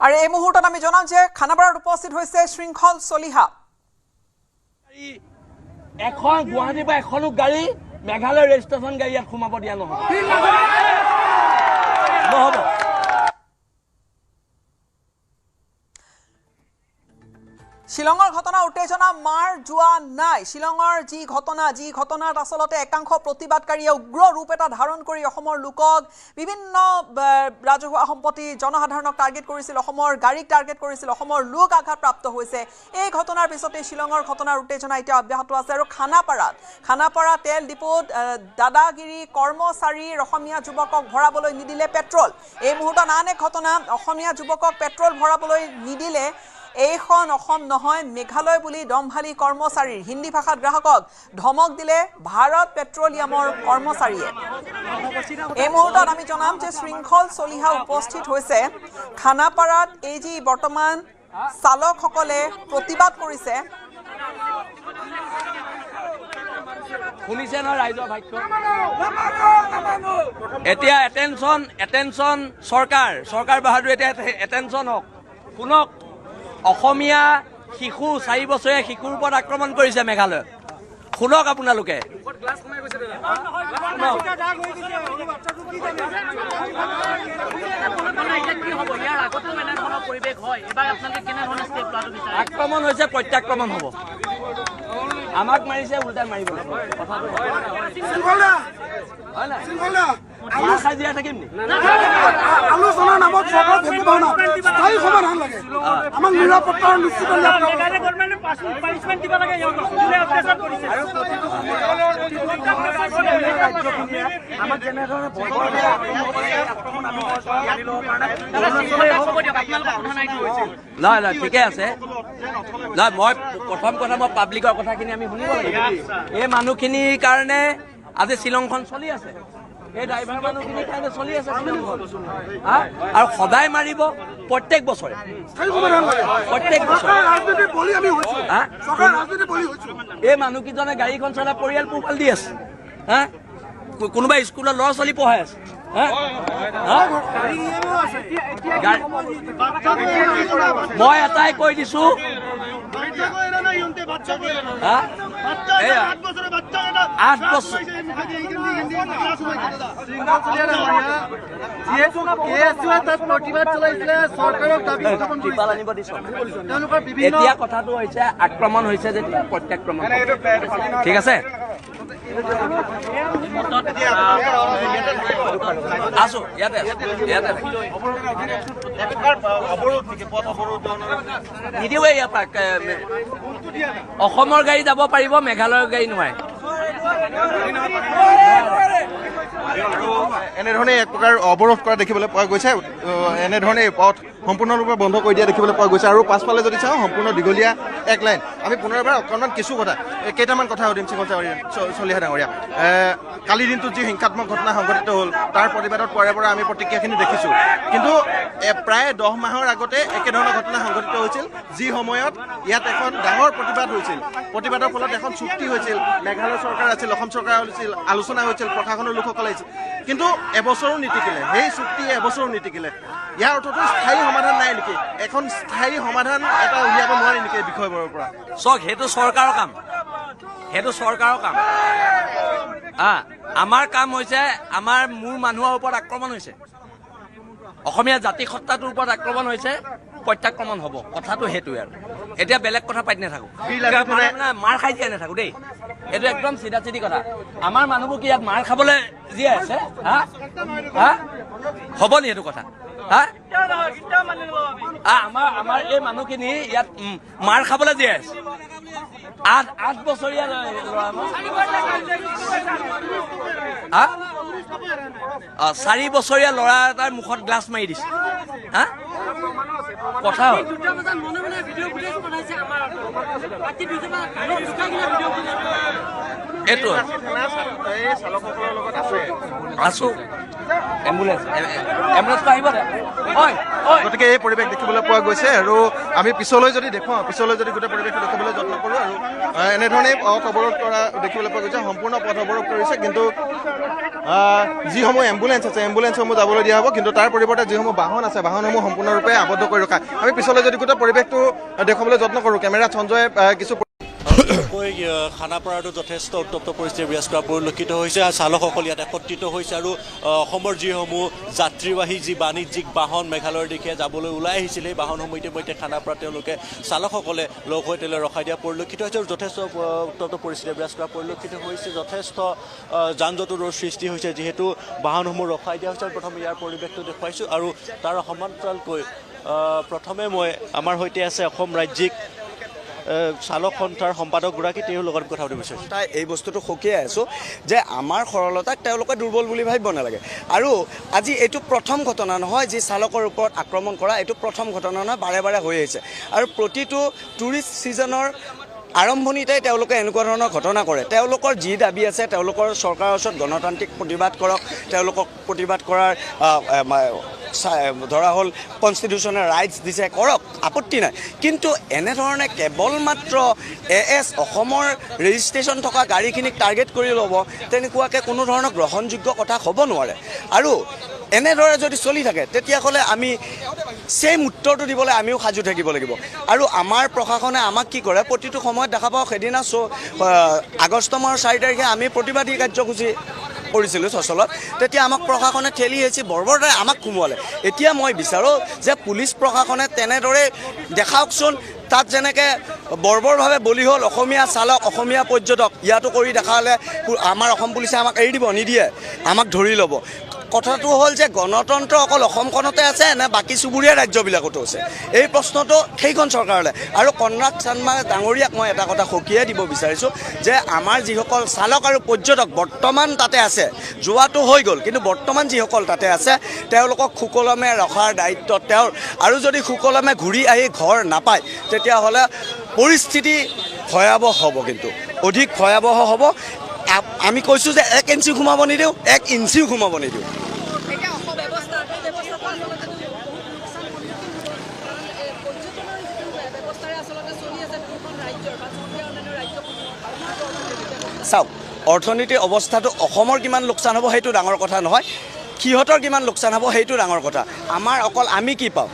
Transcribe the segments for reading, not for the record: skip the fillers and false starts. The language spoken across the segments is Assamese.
আৰু এই মুহূৰ্তত আমি জনাম যে খানাপাৰাত উপস্থিত হৈছে শৃংখল চলিহা। এখন গুৱাহাটীৰ পৰা এখনো গাড়ী মেঘালয় ৰেজিষ্ট্ৰেশ্যন গাড়ী ইয়াত সোমাব দিয়া নহ'ব। শিলঙৰ ঘটনা উত্তেজনা মাৰ যোৱা নাই। শিলঙৰ যি ঘটনাত আচলতে একাংশ প্ৰতিবাদকাৰীয়ে উগ্ৰ ৰূপ এটা ধাৰণ কৰি অসমৰ লোকক বিভিন্ন ৰাজহুৱা সম্পত্তি জনসাধাৰণক টাৰ্গেট কৰিছিল, অসমৰ গাড়ীক টাৰ্গেট কৰিছিল, অসমৰ লোক আঘাতপ্ৰাপ্ত হৈছে। এই ঘটনাৰ পিছতে শিলঙৰ ঘটনাৰ উত্তেজনা এতিয়া অব্যাহত আছে। আৰু খানাপাৰা তেল ডিপুত দাদাগিৰি কৰ্মচাৰীৰ অসমীয়া যুৱকক ভৰাবলৈ নিদিলে পেট্ৰল। এই মুহূৰ্তত আন এক ঘটনা, অসমীয়া যুৱকক পেট্ৰল ভৰাবলৈ নিদিলে। এইখন অসম নহয় মেঘালয় বুলি দম্ভালী কৰ্মচাৰীৰ হিন্দী ভাষাত গ্ৰাহকক ধমক দিলে ভাৰত পেট্ৰলিয়ামৰ কৰ্মচাৰীয়ে। এই মুহূৰ্তত আমি জনাম যে শৃংখল চলিহা উপস্থিত হৈছে খানাপাৰাত। এই যি বৰ্তমান চালকসকলে প্ৰতিবাদ কৰিছে, শুনিছে নহয় ৰাইজৰ ভাষ্য। এতিয়া এটেনশ্যন চৰকাৰ বাহাদুৰ, এতিয়া এটেনশ্যন হওক, শুনক। অসমীয়া শিশু 4 বছৰীয়া শিশুৰ ওপৰত আক্ৰমণ কৰিছে মেঘালয়ত। শুনক আপোনালোকে। আক্ৰমণ হৈছে, প্ৰত্যাক্ৰমণ হ'ব। আমাক মাৰিছে, উল্টাই মাৰিব। আলোচনাৰ নামত চৰকাৰ ভেকুৱা না স্থায়ী সমাধান লাগে। আমাক নিৰাপত্তা নিশ্চিত নাই ঠিকে আছে। নাই মই প্ৰথম কথা, মই পাব্লিকৰ কথাখিনি আমি শুনিব লাগিব। এই মানুহখিনিৰ কাৰণে আজি শ্বিলংখন চলি আছে, এই ড্ৰাইভাৰ মানুহখিনিৰ কাৰণে চলি আছে শ্বিলংখন। আৰু সদায় মাৰিব প্ৰত্যেক বছৰে। এই মানুহকেইজনে গাড়ীখন চলাই পৰিয়াল পোহপাল দি আছে। কোনোবা স্কুলৰ ল'ৰা ছোৱালী পঢ়াই আছে। মই এটাই কৈ দিছো, এতিয়া কথাটো হৈছে আক্ৰমণ হৈছে যেতিয়া প্ৰত্যাক্ৰমণ। ঠিক আছে, আছো ইয়াতে নিদিওঁৱে। ইয়াৰ পৰা অসমৰ গাড়ী যাব পাৰিব, মেঘালয়ৰ গাড়ী নোৱাৰে। এনেধৰণে এক প্ৰকাৰ অৱৰোধ কৰা দেখিবলৈ পোৱা গৈছে। এনেধৰণে পথ সম্পূৰ্ণৰূপে বন্ধ কৰি দিয়া দেখিবলৈ পোৱা গৈছে। আৰু পাছফালে যদি চাওঁ, সম্পূৰ্ণ দীঘলীয়া এক লাইন। আমি পুনৰবাৰ অকণমান কিছু কথা, কেইটামান কথা সুধিম শৃংখল চলিহা ডাঙৰীয়া। কালিৰ দিনটোত যি হিংসাত্মক ঘটনা সংঘটিত হ'ল, তাৰ প্ৰতিবাদত পৰে পৰা আমি প্ৰতিক্ৰিয়াখিনি দেখিছোঁ। কিন্তু প্ৰায় 10 মাহৰ আগতে একেধৰণৰ ঘটনা সংঘটিত হৈছিল, যি সময়ত ইয়াত এখন ডাঙৰ প্ৰতিবাদ হৈছিল। প্ৰতিবাদৰ ফলত এখন চুক্তি হৈছিল, মেঘালয় চৰকাৰ আছিল, অসম চৰকাৰ হৈছিল, আলোচনা হৈছিল, প্ৰশাসনৰ লোকসকল আহিছিল। কিন্তু এবছৰো নিটিকিলে, সেই চুক্তি এবছৰো নিটিকিলে। ইয়াৰ অৰ্থটো স্থায়ী সমাধান নাই নেকি? এখন স্থায়ী সমাধান এটা উলিয়াব নোৱাৰি নেকি এই বিষয়বোৰৰ পৰা? চাওক, সেইটো চৰকাৰৰ কাম, আমাৰ কাম হৈছে, মোৰ মানুহৰ ওপৰত আক্ৰমণ হৈছে, অসমীয়া জাতি সত্তাটোৰ ওপৰত আক্ৰমণ হৈছে, প্ৰত্যাক্ৰমণ হ'ব। কথাটো সেইটোৱে। আৰু এতিয়া বেলেগ কথা পাতি নাথাকো, মাৰ খাই জীয়াই নাথাকো দেই। এইটো একদম চিধা চিধি কথা। আমাৰ মানুহবোৰ কি ইয়াত মাৰ খাবলৈ জীয়াই আছে? হ'ব নি সেইটো কথা? আমাৰ এই মানুহখিনি ইয়াত মাৰ খাবলৈ জীয়াই আছে। 8 বছৰীয়া ল'ৰা, 4 বছৰীয়া ল'ৰা এটাৰ মুখত গ্লাছ মাৰি দিছে। কথা হ'ল এইটো। আছো, এম্বুলেন্সটো আহিব দে। গতিকে এই পৰিৱেশ দেখিবলৈ পোৱা গৈছে। আৰু আমি পিছলৈ যদি গোটেই পৰিৱেশটো দেখিবলৈ যত্ন কৰোঁ। আৰু এনেধৰণে পথ অৱৰোধ কৰা দেখিবলৈ পোৱা গৈছে, সম্পূৰ্ণ পথ অৱৰোধ কৰিছে। কিন্তু যিসমূহ এম্বুলেঞ্চ আছে এম্বুলেঞ্চসমূহ যাবলৈ দিয়া হ'ব, কিন্তু তাৰ পৰিৱৰ্তে যিসমূহ বাহন আছে বাহনসমূহ সম্পূৰ্ণৰূপে আবদ্ধ কৰি ৰখা। আমি পিছলৈ যদি গোটেই পৰিৱেশটো দেখুৱাবলৈ যত্ন কৰোঁ, কেমেৰাত সঞ্জয়ে কিছু খানাপাৰাতো যথেষ্ট উত্তপ্ত পৰিস্থিতি বিৰাজ কৰা পৰিলক্ষিত হৈছে। চালকসকল ইয়াত একত্ৰিত হৈছে আৰু অসমৰ যিসমূহ যাত্ৰীবাহী যি বাণিজ্যিক বাহন মেঘালয়ৰ দিশে যাবলৈ ওলাই আহিছিল, এই বাহনসমূহ ইতিমধ্যে খানাপাৰাত তেওঁলোকে চালকসকলে লগ হৈ তেলে ৰখাই দিয়া পৰিলক্ষিত হৈছে আৰু যথেষ্ট উত্তপ্ত পৰিস্থিতি বিৰাজ কৰা পৰিলক্ষিত হৈছে। যথেষ্ট যান জঁটৰ সৃষ্টি হৈছে যিহেতু বাহনসমূহ ৰখাই দিয়া হৈছে। প্ৰথমে ইয়াৰ পৰিৱেশটো দেখুৱাইছোঁ আৰু তাৰ সমান্তৰালকৈ প্ৰথমে মই আমাৰ সৈতে আছে অসম ৰাজ্যিক চালক সন্থাৰ সম্পাদকগৰাকী, তেওঁৰ লগত কথা পাতিব বিচাৰিছোঁ। এই বস্তুটো সকীয়াই আছোঁ যে আমাৰ সৰলতাক তেওঁলোকে দুৰ্বল বুলি ভাবিব নালাগে। আৰু আজি এইটো প্ৰথম ঘটনা নহয় যি চালকৰ ওপৰত আক্ৰমণ কৰা, এইটো প্ৰথম ঘটনা নহয়, বাৰে বাৰে হৈ আহিছে। আৰু প্ৰতিটো টুৰিষ্ট ছিজনৰ আৰম্ভণিতে তেওঁলোকে এনেকুৱা ধৰণৰ ঘটনা কৰে। তেওঁলোকৰ যি দাবী আছে, তেওঁলোকৰ চৰকাৰৰ ওচৰত গণতান্ত্ৰিক প্ৰতিবাদ কৰক, তেওঁলোকক প্ৰতিবাদ কৰাৰ ধৰা হ'ল কনষ্টিটিউশ্যনেল ৰাইটছ দিছে, কৰক, আপত্তি নাই। কিন্তু এনেধৰণে কেৱল মাত্ৰ অসমৰ ৰেজিষ্ট্ৰেশ্যন থকা গাড়ীখিনিক টাৰ্গেট কৰি ল'ব, তেনেকুৱাকৈ কোনো ধৰণৰ গ্ৰহণযোগ্য কথা হ'ব নোৱাৰে। আৰু এনেদৰে যদি চলি থাকে তেতিয়াহ'লে আমি ছেইম উত্তৰটো দিবলৈ আমিও সাজু থাকিব লাগিব। আৰু আমাৰ প্ৰশাসনে আমাক কি কৰে, প্ৰতিটো সময়ত দেখা পাওঁ। সেইদিনা আগষ্ট মাহৰ 4 তাৰিখে আমি প্ৰতিবাদী কাৰ্যসূচী কৰিছিলোঁ চচলত, তেতিয়া আমাক প্ৰশাসনে ঠেলি হেঁচি বৰ্বৰতাৰে আমাক সোমোৱালে। এতিয়া মই বিচাৰোঁ যে পুলিচ প্ৰশাসনে তেনেদৰে দেখাওকচোন। তাত যেনেকৈ বৰ্বৰভাৱে বলি হ'ল অসমীয়া চালক, অসমীয়া পৰ্যটক, ইয়াতো কৰি দেখালে আমাৰ অসম পুলিচে আমাক এৰি দিব নিদিয়ে, আমাক ধৰি ল'ব। কথাটো হ'ল যে গণতন্ত্ৰ অকল অসমখনতে আছে নে বাকী চুবুৰীয়া ৰাজ্যবিলাকতো আছে, এই প্ৰশ্নটো সেইখন চৰকাৰলৈ। আৰু কনৰাড চাংমা ডাঙৰীয়াক মই এটা কথা সকীয়াই দিব বিচাৰিছোঁ যে আমাৰ যিসকল চালক আৰু পৰ্যটক বৰ্তমান তাতে আছে, যোৱাটো হৈ গ'ল, কিন্তু বৰ্তমান যিসকল তাতে আছে তেওঁলোকক সুকলমে ৰখাৰ দায়িত্ব তেওঁৰ। আৰু যদি সুকলমে ঘূৰি আহি ঘৰ নাপায় তেতিয়াহ'লে পৰিস্থিতি ভয়াৱহ হ'ব, কিন্তু অধিক ভয়াৱহ হ'ব। আমি কৈছোঁ যে 1 ইঞ্চি সোমাব নিদিওঁ, 1 ইঞ্চিও সোমাব নিদিওঁ। চাওক, অৰ্থনীতিৰ অৱস্থাটো অসমৰ কিমান লোকচান হ'ব সেইটো ডাঙৰ কথা নহয়, সিহঁতৰ কিমান লোকচান হ'ব সেইটো ডাঙৰ কথা। আমাৰ অকল আমি কি পাওঁ,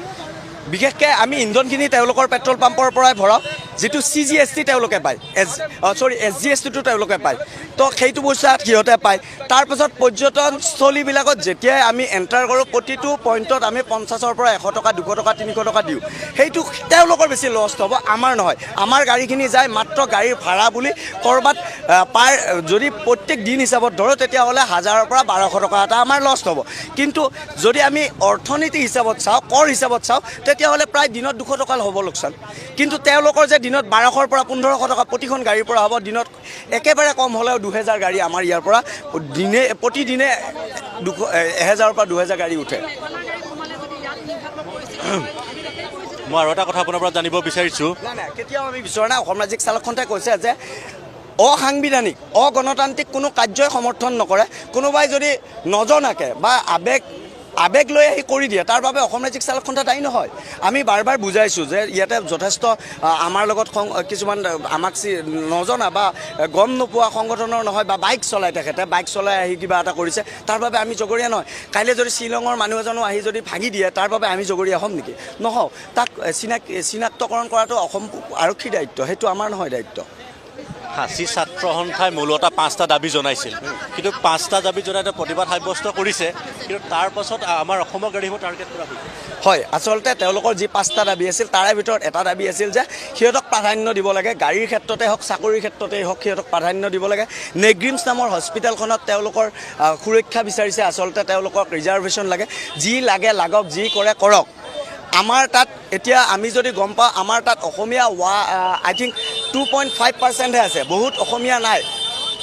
বিশেষকৈ আমি ইন্ধনখিনি তেওঁলোকৰ পেট্ৰল পাম্পৰ পৰাই ভৰাওঁ, যিটো CGST তেওঁলোকে পায়, SGSTটো তেওঁলোকে পায়, তো সেইটো পইচা সিহঁতে পায়। তাৰপাছত পৰ্যটনস্থলীবিলাকত যেতিয়াই আমি এণ্টাৰ কৰোঁ প্ৰতিটো পইণ্টত আমি 50ৰ পৰা 100 টকা, 200 টকা, 300 টকা দিওঁ। সেইটো তেওঁলোকৰ বেছি লষ্ট হ'ব, আমাৰ নহয়। আমাৰ গাড়ীখিনি যায় মাত্ৰ গাড়ীৰ ভাড়া বুলি ক'ৰবাত যদি প্ৰত্যেক দিন হিচাপত ধৰোঁ তেতিয়াহ'লে 1000ৰ পৰা 1200 টকা এটা আমাৰ লষ্ট হ'ব। কিন্তু যদি আমি অৰ্থনীতি হিচাপত চাওঁ, কৰ হিচাপত চাওঁ, তেতিয়াহ'লে প্ৰায় দিনত 200 টকা হ'ব লোকচান। কিন্তু তেওঁলোকৰ যে দিনত 1200ৰ পৰা 1500 টকা প্ৰতিখন গাড়ীৰ পৰা হ'ব, দিনত একেবাৰে কম হ'লেও 2000 গাড়ী আমাৰ ইয়াৰ পৰা প্ৰতিদিনে 1000ৰ পৰা 2000 গাড়ী উঠে। মই আৰু এটা কথা আপোনাৰ পৰা জানিব বিচাৰিছোঁ। নাই, কেতিয়াও আমি বিচৰা নাই। অসম ৰাজ্যিক চালক সন্থাই কৈছে যে অসাংবিধানিক, অগণতান্ত্ৰিক কোনো কাৰ্যই সমৰ্থন নকৰে। কোনোবাই যদি নজনাকে বা আবেগ লৈ আহি কৰি দিয়ে, তাৰ বাবে অসম ৰাজ্যিক চালক সন্থা দায়ী নহয়। আমি বাৰ বাৰ বুজাইছোঁ যে ইয়াতে যথেষ্ট আমাৰ লগত কিছুমান আমাক নজনা বা গম নোপোৱা সংগঠনৰ নহয়, বা বাইক চলাই তেখেতে বাইক চলাই আহি কিবা এটা কৰিছে, তাৰ বাবে আমি জগৰীয়া নহয়। কাইলৈ যদি শ্বিলঙৰ মানুহ এজনো আহি যদি ভাঙি দিয়ে, তাৰ বাবে আমি জগৰীয়া হ'ম নেকি? নহওঁ। তাক চিনাক্তকৰণ কৰাটো অসম আৰক্ষীৰ দায়িত্ব, সেইটো আমাৰ নহয় দায়িত্ব। সাঁচী ছাত্ৰ সন্থাই মূলতঃ 5টা দাবী জনাইছিল, কিন্তু 5টা দাবী জনাই প্ৰতিবাদ সাব্যস্ত কৰিছে, কিন্তু তাৰ পাছত আমাৰ অসমৰ গাড়ীবোৰ টাৰ্গেট কৰা হৈছে। হয়, আচলতে তেওঁলোকৰ যি 5টা দাবী আছিল তাৰে ভিতৰত এটা দাবী আছিল যে সিহঁতক প্ৰাধান্য দিব লাগে, গাড়ীৰ ক্ষেত্ৰতে হওক, চাকৰিৰ ক্ষেত্ৰতেই হওক, সিহঁতক প্ৰাধান্য দিব লাগে। নেগ্ৰিমছ নামৰ হস্পিটেলখনত তেওঁলোকৰ সুৰক্ষা বিচাৰিছে, আচলতে তেওঁলোকক ৰিজাৰ্ভেশ্যন লাগে। যি লাগে লাগক, যি কৰে কৰক। আমাৰ তাত এতিয়া আমি যদি গম পাওঁ, আমাৰ তাত অসমীয়া আই থিংক 2.5%হে আছে, বহুত অসমীয়া নাই,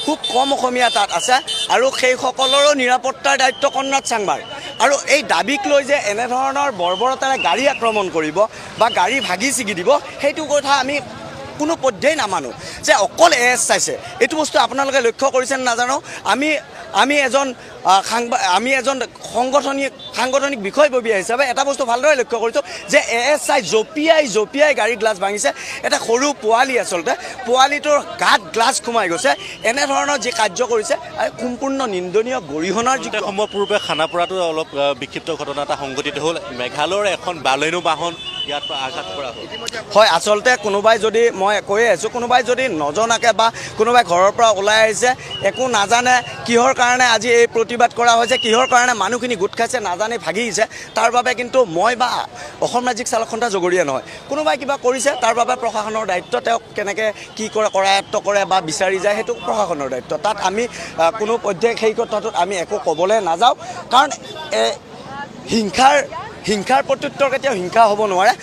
খুব কম অসমীয়া তাত আছে। আৰু সেইসকলৰো নিৰাপত্তাৰ দায়িত্ব কনৰাড চাংমাৰ। আৰু এই দাবীক লৈ যে এনেধৰণৰ বৰ্বৰতাৰে গাড়ী আক্ৰমণ কৰিব বা গাড়ী ভাগি ছিগি দিব, সেইটো কথা আমি কোনো পধ্যেই নামানো। যে অকল চাইছে এইটো বস্তু আপোনালোকে লক্ষ্য কৰিছে নাজানো। আমি এজন আমি এজন সাংগঠনিক বিষয়ববীয়া হিচাপে এটা বস্তু ভালদৰে লক্ষ্য কৰিছোঁ যে ASI জঁপিয়াই গাড়ী গ্লাছ ভাঙিছে। এটা সৰু পোৱালি আচলতে পোৱালিটোৰ গাত গ্লাছ সোমাই গৈছে। এনেধৰণৰ যি কাৰ্য কৰিছে সম্পূৰ্ণ নিন্দনীয় গৰিহণাৰ যি সময় পূৰ্বে খানাপাৰাতো অলপ বিক্ষিপ্ত ঘটনা এটা সংঘটিত হ'ল। মেঘালয়ৰ এখন বালেনো বাহন ইয়াত আঘাত কৰা হ'ল। হয়, আচলতে কোনোবাই যদি মই কৈয়ে আছোঁ কোনোবাই যদি নজনাকৈ বা কোনোবাই ঘৰৰ পৰা ওলাই আহিছে একো নাজানে কিহৰ কাৰণে আজি এই প্ৰতিবাদ কৰা হৈছে, কিহৰ কাৰণে মানুহখিনি গোট খাইছে নাজানি ভাগিছে, তাৰ বাবে কিন্তু মই বা অসম ৰাজ্যিক চালক সন্থা জগৰীয়া নহয়। কোনোবাই কিবা কৰিছে তাৰ বাবে প্ৰশাসনৰ দায়িত্ব, তেওঁক কেনেকৈ কি কৰে কৰায়ত্ব কৰে বা বিচাৰি যায় সেইটো প্ৰশাসনৰ দায়িত্ব। তাত আমি কোনো পৰ্যায় সেই কথাটোত আমি একো ক'বলৈ নাযাওঁ, কাৰণ হিংসাৰ প্ৰত্যুত্তৰ কেতিয়াও হিংসা হ'ব নোৱাৰে।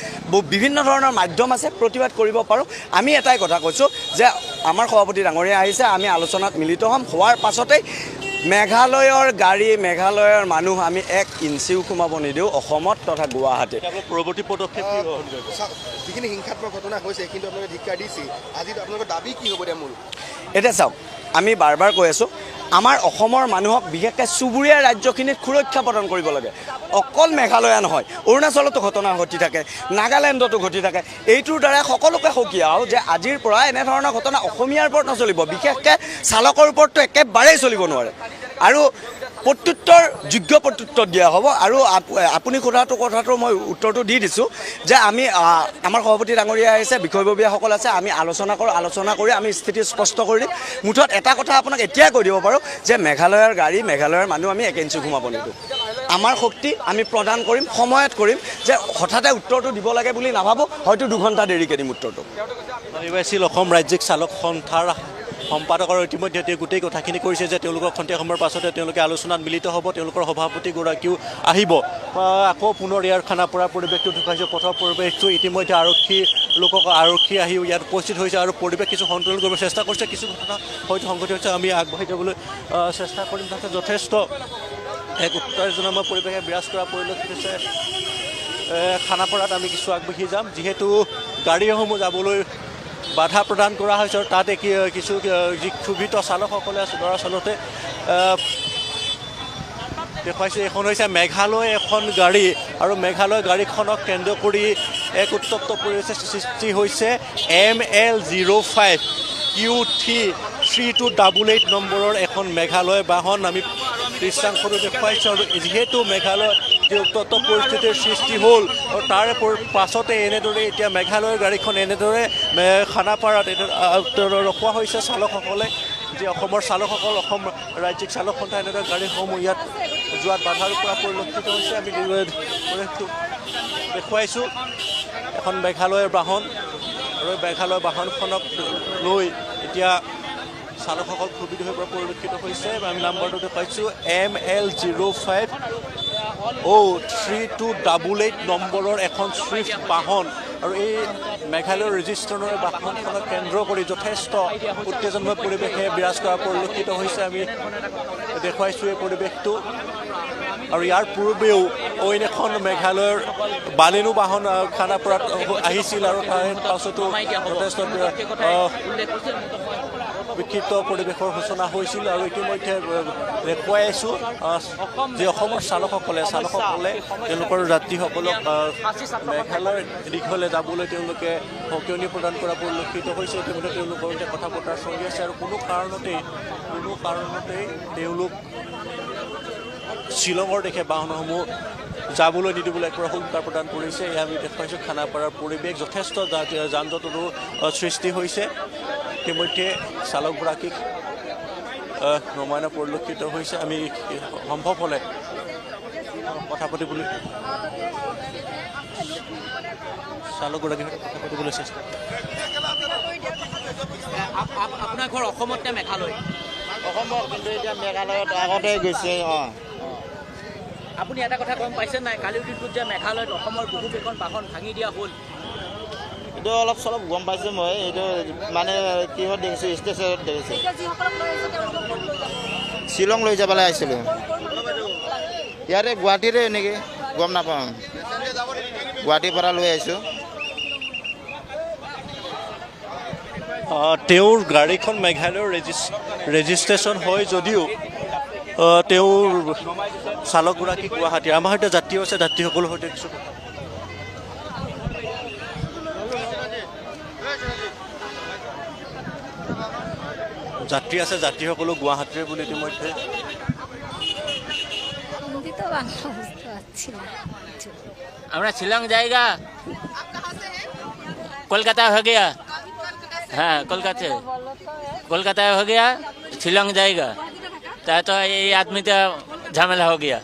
বিভিন্ন ধৰণৰ মাধ্যম আছে, প্ৰতিবাদ কৰিব পাৰোঁ। আমি এটাই কথা কৈছোঁ যে আমাৰ সভাপতি ডাঙৰীয়া আহিছে, আমি আলোচনাত মিলিত হ'ম। হোৱাৰ পাছতেই মেঘালয়ৰ গাড়ী মেঘালয়ৰ মানুহ আমি 1 ইঞ্চিও সোমাব নিদিওঁ অসমত তথা গুৱাহাটীত। পৰৱৰ্তী পদক্ষেপ কি গ্ৰহণ কৰিব? যিখিনি হিংসাত্মক ঘটনা হৈছে কিন্তু আপোনালোকে ধিক্কাৰ দিছে, আজি আপোনালোকৰ দাবী কি হ'ব এতিয়া মূল? এতিয়া চাওক, আমি বাৰ বাৰ কৈ আছোঁ আমাৰ অসমৰ মানুহক বিশেষকৈ চুবুৰীয়া ৰাজ্যখিনিত সুৰক্ষা প্ৰদান কৰিব লাগে। অকল মেঘালয়া নহয়, অৰুণাচলতো ঘটনা ঘটি থাকে, নাগালেণ্ডতো ঘটি থাকে। এইটোৰ দ্বাৰা সকলোকে সকিয়াও যে আজিৰ পৰা এনেধৰণৰ ঘটনা অসমীয়াৰ ওপৰত নচলিব, বিশেষকৈ চালকৰ ওপৰতো একেবাৰেই চলিব নোৱাৰে। আৰু যোগ্য প্ৰত্যুত্তৰ দিয়া হ'ব। আৰু আপুনি কথাটো মই উত্তৰটো দি দিছোঁ যে আমি আমাৰ সভাপতি ডাঙৰীয়া আহিছে, বিষয়ববীয়াসকল আছে, আমি আলোচনা কৰি আমি স্থিতি স্পষ্ট কৰি দিম। মুঠত এটা কথা আপোনাক এতিয়াই কৈ দিব পাৰোঁ যে মেঘালয়ৰ গাড়ী মেঘালয়ৰ মানুহ আমি 1 ইঞ্চি সোমাব নিদিওঁ। আমাৰ শক্তি আমি প্ৰদান কৰিম, সময়ত কৰিম। যে হঠাতে উত্তৰটো দিব লাগে বুলি নাভাবোঁ, হয়তো 2 ঘণ্টা দেৰিকৈ দিম উত্তৰটো। এইবাৰ আছিল অসম ৰাজ্যিক চালক সন্থাৰ সম্পাদক আৰু ইতিমধ্যে তেওঁ গোটেই কথাখিনি কৰিছে যে তেওঁলোকৰ খন্তেক সময়ৰ পাছতে তেওঁলোকে আলোচনাত মিলিত হ'ব, তেওঁলোকৰ সভাপতিগৰাকীও আহিব। আকৌ পুনৰ ইয়াৰ খানাপাৰাৰ পৰিৱেশটো ঢুকাইছে, পথৰ পৰিৱেশটো ইতিমধ্যে আৰক্ষী আহি ইয়াত উপস্থিত হৈছে আৰু পৰিৱেশ কিছু সন্তুলন কৰিব চেষ্টা কৰিছে। কিছু ঘটনা হয়তো সংঘটিত হৈছে, আমি আগবাঢ়ি যাবলৈ চেষ্টা কৰিম। তাতে যথেষ্ট এক উত্তেজনাময় পৰিৱেশে বিৰাজ কৰা পৰিলক্ষিত হৈছে খানাপাৰাত। আমি কিছু আগবাঢ়ি যাম, যিহেতু গাড়ীসমূহ যাবলৈ বাধা প্ৰদান কৰা হৈছে আৰু তাতে কিছু যি ক্ষোভিত চালকসকলে আছে দৰাচলতে দেখুৱাইছে। এখন হৈছে মেঘালয় এখন গাড়ী আৰু মেঘালয় গাড়ীখনক কেন্দ্ৰ কৰি এক উত্তপ্ত পৰিৱেশৰ সৃষ্টি হৈছে। ML05 QT3288 নম্বৰৰ এখন মেঘালয় বাহন আমি দৃশ্যাংশটো দেখুৱাইছোঁ। আৰু যিহেতু মেঘালয় যি উত্তপ্ত পৰিস্থিতিৰ সৃষ্টি হ'ল আৰু তাৰে পাছতে এনেদৰে এতিয়া মেঘালয়ৰ গাড়ীখন এনেদৰে খানাপাৰাত ৰখোৱা হৈছে। চালকসকলে যি অসমৰ চালকসকল, অসম ৰাজ্যিক চালক সন্থা এনেদৰে গাড়ীসমূহ ইয়াত যোৱাত বাধাৰ পৰা পৰিলক্ষিত হৈছে। আমি দেখুৱাইছোঁ এখন মেঘালয়ৰ বাহন আৰু মেঘালয় বাহনখনক লৈ এতিয়া চালকসকল ক্ষোভিত হৈ পৰা পৰিলক্ষিত হৈছে। আমি নাম্বাৰটো দেখুৱাইছোঁ ML05O3288 নম্বৰৰ এখন ছুইফ্ট বাহন। আৰু এই মেঘালয়ৰ ৰেজিষ্ট্ৰেশ্যনৰ বাহনখনক কেন্দ্ৰ কৰি যথেষ্ট উত্তেজনাময় পৰিৱেশে বিৰাজ কৰা পৰিলক্ষিত হৈছে। আমি দেখুৱাইছোঁ এই পৰিৱেশটো। আৰু ইয়াৰ পূৰ্বেও অইন এখন মেঘালয়ৰ বালেনো বাহন খানাপাৰাত আহিছিল আৰু তাৰ পাছতো যথেষ্ট বিক্ষিপ্ত পৰিৱেশৰ সূচনা হৈছিল। আৰু ইতিমধ্যে দেখুৱাই আছোঁ যে অসমৰ চালকসকলে তেওঁলোকৰ যাত্ৰীসকলক মেঘালয়ৰ দিশলৈ যাবলৈ তেওঁলোকে সকিয়নি প্ৰদান কৰা পৰিলক্ষিত হৈছে। ইতিমধ্যে তেওঁলোকৰ সৈতে কথা বতৰা চলি আছে আৰু কোনো কাৰণতেই তেওঁলোক শ্বিলঙৰ দিশে বাহনসমূহ যাবলৈ নিদিবলৈ এক হুংকাৰ প্ৰদান কৰিছে। এয়া আমি দেখুৱাইছোঁ খানাপাৰাৰ পৰিৱেশ, যথেষ্ট যান জঁটৰো সৃষ্টি হৈছে। ইতিমধ্যে চালকগৰাকীক নমায়না পৰিলক্ষিত হৈছে। আমি সম্ভৱ হ'লে কথা পাতিবলৈ চালকগৰাকীৰ সৈতে কথা পাতিবলৈ চেষ্টা। আপোনাৰ ঘৰ অসমত নে মেঘালয়? অসমৰ, কিন্তু এতিয়া মেঘালয়ত আগতে গৈছে। আপুনি এটা কথা গম পাইছে নাই, কালিৰ দিনটোত যে মেঘালয়ত অসমৰ বহুকেইখন বাহন ভাঙি দিয়া হ'ল? এইটো অলপ চলপ গম পাইছোঁ মই। এইটো মানে কিহত দেখিছোঁ, ষ্টেচনত দেখিছোঁ। শ্বিলং লৈ যাবলৈ আহিছিলোঁ। ইয়াৰে গুৱাহাটীৰে নেকি, গম নাপাওঁ। গুৱাহাটীৰ পৰা লৈ আহিছোঁ। তেওঁৰ গাড়ীখন মেঘালয়ৰ ৰেজিষ্ট্ৰেশ্যন হয় যদিও তেওঁৰ চালকগৰাকী গুৱাহাটীৰ। আমাৰ সৈতে যাত্ৰী আছে, যাত্ৰীসকলৰ সৈতে কিছু কথা। যাত্ৰী আছে, যাত্রীসকল গুয়াহাটির বলে ইতিমধ্যে। আমরা শিলং জায়গা कोलकाता हो गया। हाँ कोलकाता हो गया, शिलोंग जाएगा तो ये आदमी तो झमेला हो गया।